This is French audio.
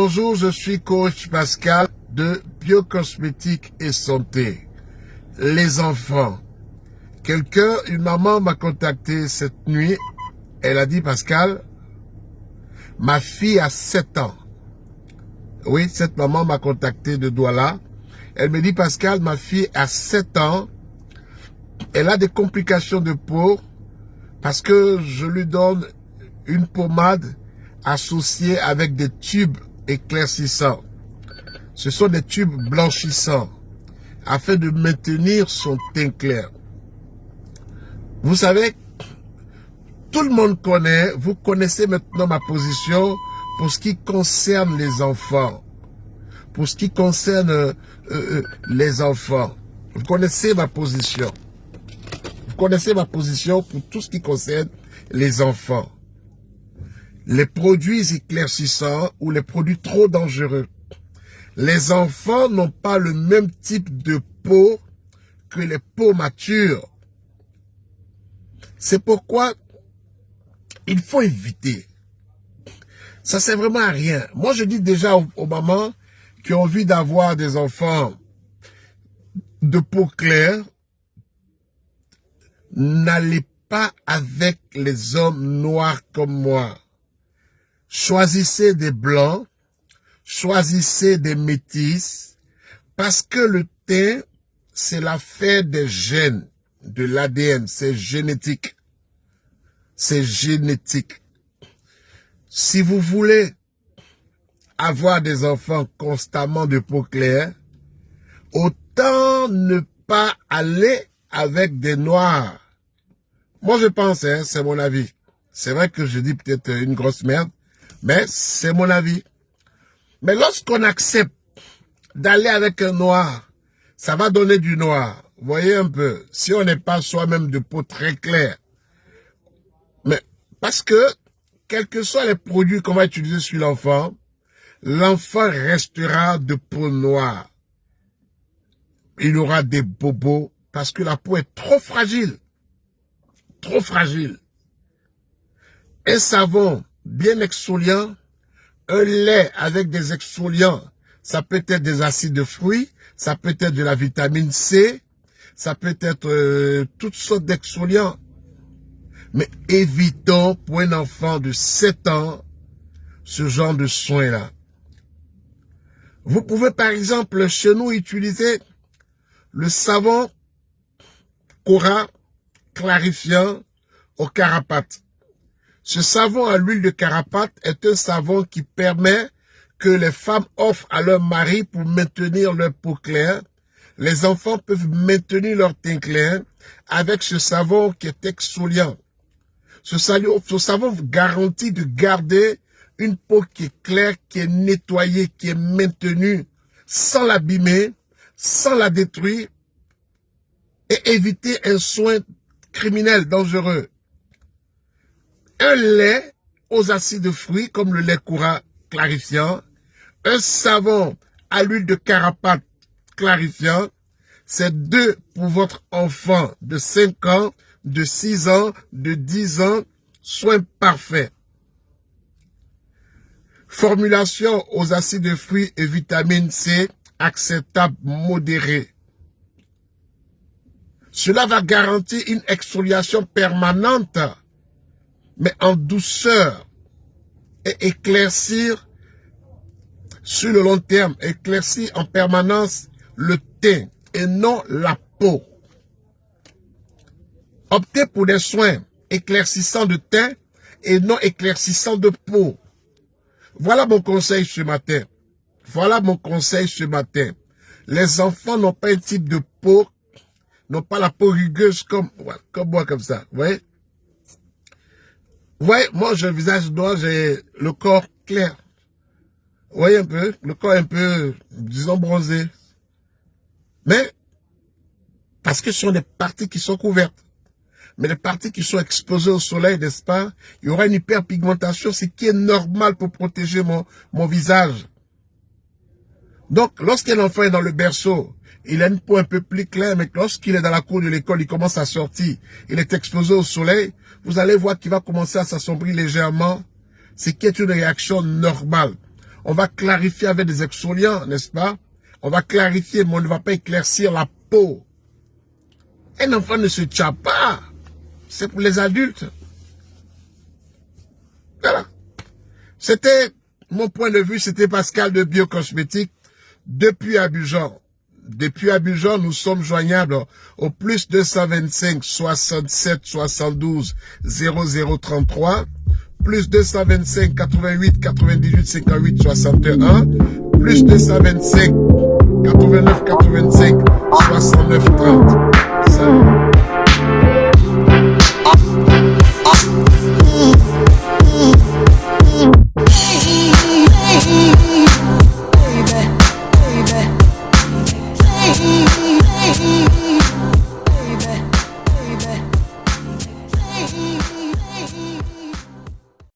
Bonjour, je suis coach Pascal de Biocosmétique et Santé. Les enfants. Une maman m'a contacté cette nuit. Elle a dit, Pascal, ma fille a 7 ans. Oui, cette maman m'a contacté de Douala. Elle me dit, Pascal, ma fille a 7 ans. Elle a des complications de peau parce que je lui donne une pommade associée avec des tubes éclaircissants. Ce sont des tubes blanchissants afin de maintenir son teint clair. Vous savez, tout le monde connaît, vous connaissez maintenant ma position pour ce qui concerne les enfants. Pour ce qui concerne les enfants. Vous connaissez ma position. Vous connaissez ma position pour tout ce qui concerne les enfants. Les produits éclaircissants ou les produits trop dangereux. Les enfants n'ont pas le même type de peau que les peaux matures. C'est pourquoi il faut éviter. Ça sert vraiment à rien. Moi, je dis déjà aux mamans qui ont envie d'avoir des enfants de peau claire, n'allez pas avec les hommes noirs comme moi. Choisissez des blancs, choisissez des métis, parce que le teint, c'est l'affaire des gènes, de l'ADN, c'est génétique. C'est génétique. Si vous voulez avoir des enfants constamment de peau claire, autant ne pas aller avec des noirs. Moi, je pense, hein, c'est mon avis. C'est vrai que je dis peut-être une grosse merde, mais c'est mon avis. Mais lorsqu'on accepte d'aller avec un noir, ça va donner du noir. Vous voyez un peu, si on n'est pas soi-même de peau très claire. Mais parce que, quels que soient les produits qu'on va utiliser sur l'enfant, l'enfant restera de peau noire. Il aura des bobos parce que la peau est trop fragile. Trop fragile. Un savon bien exfoliant, un lait avec des exfoliants, ça peut être des acides de fruits, ça peut être de la vitamine C, ça peut être toutes sortes d'exfoliants. Mais évitons pour un enfant de 7 ans ce genre de soins-là. Vous pouvez par exemple chez nous utiliser le savon Cora clarifiant au carapate. Ce savon à l'huile de carapate est un savon qui permet que les femmes offrent à leur mari pour maintenir leur peau claire. Les enfants peuvent maintenir leur teint clair avec ce savon qui est exfoliant. Ce savon garantit de garder une peau qui est claire, qui est nettoyée, qui est maintenue, sans l'abîmer, sans la détruire, et éviter un soin criminel, dangereux. Un lait aux acides de fruits, comme le lait Cora clarifiant, un savon à l'huile de carapate clarifiant, c'est 2 pour votre enfant de 5 ans, de 6 ans, de 10 ans, soin parfait. Formulation aux acides de fruits et vitamine C, acceptable modéré. Cela va garantir une exfoliation permanente, mais en douceur, et éclaircir sur le long terme, éclaircir en permanence le teint et non la peau. Optez pour des soins éclaircissants de teint et non éclaircissants de peau. Voilà mon conseil ce matin. Voilà mon conseil ce matin. Les enfants n'ont pas un type de peau, n'ont pas la peau rugueuse comme moi, comme ça. Vous voyez? Vous voyez, moi j'ai le visage noir, j'ai le corps clair. Vous voyez un peu? Le corps un peu, disons, bronzé. Mais, parce que ce sont des parties qui sont couvertes. Mais les parties qui sont exposées au soleil, n'est-ce pas, il y aura une hyperpigmentation, ce qui est normal pour protéger mon visage. Donc, lorsqu'un enfant est dans le berceau, il a une peau un peu plus claire, mais lorsqu'il est dans la cour de l'école, il commence à sortir, il est exposé au soleil, vous allez voir qu'il va commencer à s'assombrir légèrement, ce qui est une réaction normale. On va clarifier avec des exfoliants, n'est-ce pas? On va clarifier, mais on ne va pas éclaircir la peau. Un enfant ne se tue pas. C'est pour les adultes. Voilà. C'était mon point de vue, c'était Pascal de Biocosmétique depuis Abidjan. Depuis Abidjan, nous sommes joignables au plus 225 67 72 0033, plus 225 88 98 58 61, plus 225 89 85 69 30. Salut.